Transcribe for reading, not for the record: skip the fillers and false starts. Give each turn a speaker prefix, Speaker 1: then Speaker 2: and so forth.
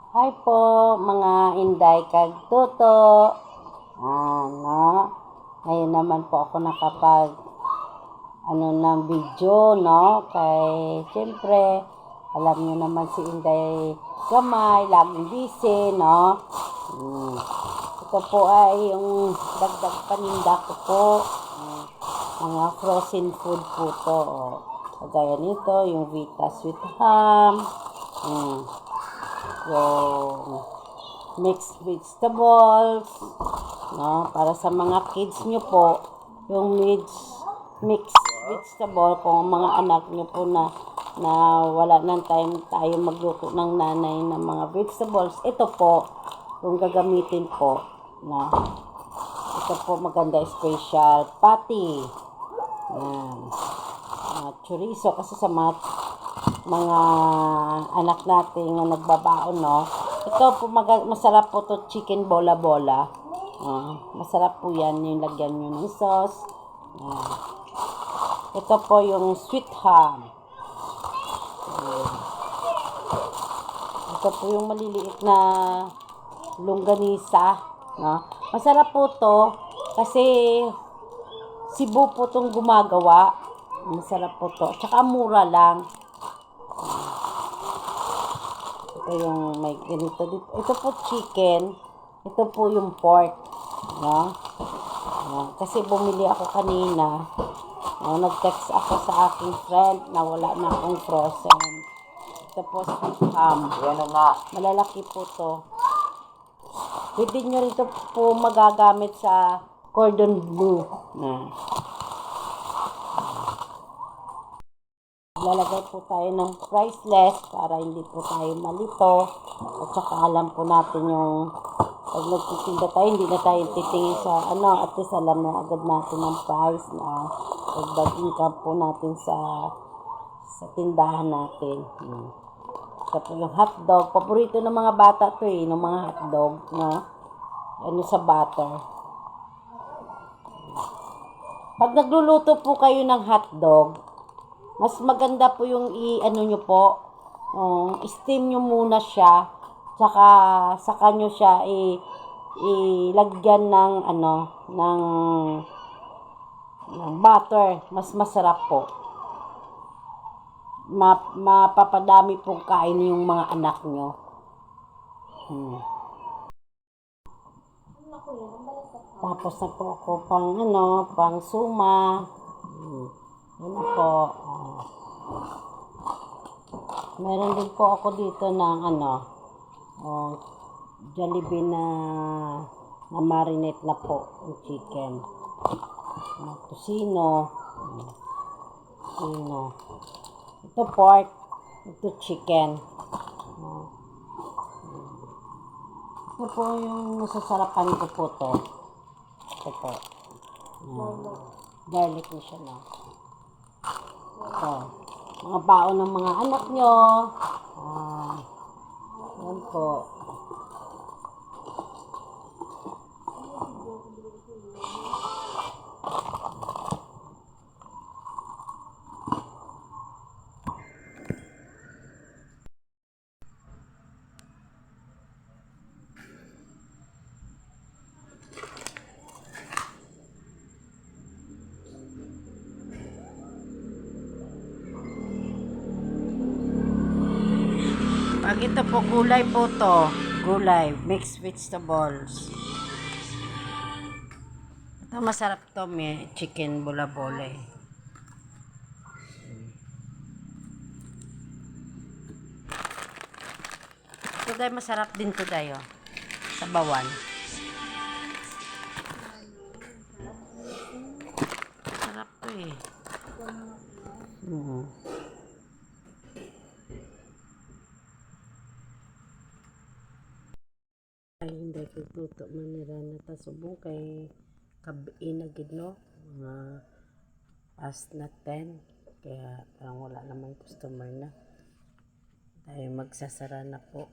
Speaker 1: Hi po, mga Inday kag Tuto. Ano, ngayon naman po ako nakapag ng video, no? Kay, siyempre, alam niyo naman si Inday Gamay, laging busy, no? Ito po ay yung dagdag paninda ko po. Mga frozen food po to. Kagaya nito, yung Vita Sweet Ham. Yung mixed vegetables, no? Para sa mga kids nyo po, yung mixed vegetable, kung mga anak nyo po na wala ng time tayo magluto ng nanay ng mga vegetables, ito po, yung gagamitin po, no? Ito po maganda, special patty. Yan. Chorizo, kasi sa mga anak natin na nagbabaon, no? Ito po masarap po to, chicken bola-bola. Masarap po yan, yung lagyan nyo ng sauce. Ito po yung sweet ham. Ito po yung maliliit na longganisa, no? Masarap po to kasi Cebu po tong gumagawa. Masarap po to. Tsaka mura lang. Ito yung may ganito dito. Ito po chicken. Ito po yung pork. No? Kasi bumili ako kanina. No? Nag-text ako sa aking friend na wala na akong frozen. Ito po sweet ham. Yan na. Malalaki po to. Pwede nyo rito po magagamit sa cordon bleu. Lalagay po tayo ng priceless para hindi po tayo malito. At saka alam po natin yung pag nagtitinda tayo, hindi na tayo titingin sa at least alam na agad natin ang price na pag income po natin sa tindahan natin. Ito po yung hotdog. Paborito ng mga bata to ng mga hotdog, no? Sa butter. Pag nagluluto po kayo ng hotdog, mas maganda po yung nyo po, steam nyo muna siya, tsaka saka nyo siya ilagyan ng ng butter. Mas masarap po. Mapapadami pong kain yung mga anak nyo. Tapos na po ako pang suma. Ano po. Meron din po ako dito ng Jollibee na marinate na po yung chicken. Tocino. Ito pork. Ito chicken. Ito po yung nasasarapan ko po to. Ito po. Garlic na siya na. Ito. Mga baon ng mga anak nyo. Yan po. Pag ito po, gulay po to. Gulay, mixed vegetables. Ito masarap to, may chicken bola-bola. Ito dahil masarap din to tayo. Sa bawan. Masarap to Ay, hindi ko tuto manira na tasubong kay kabinagid, no? Past na 10. Kaya parang wala namang customer na. Tayo magsasara na po.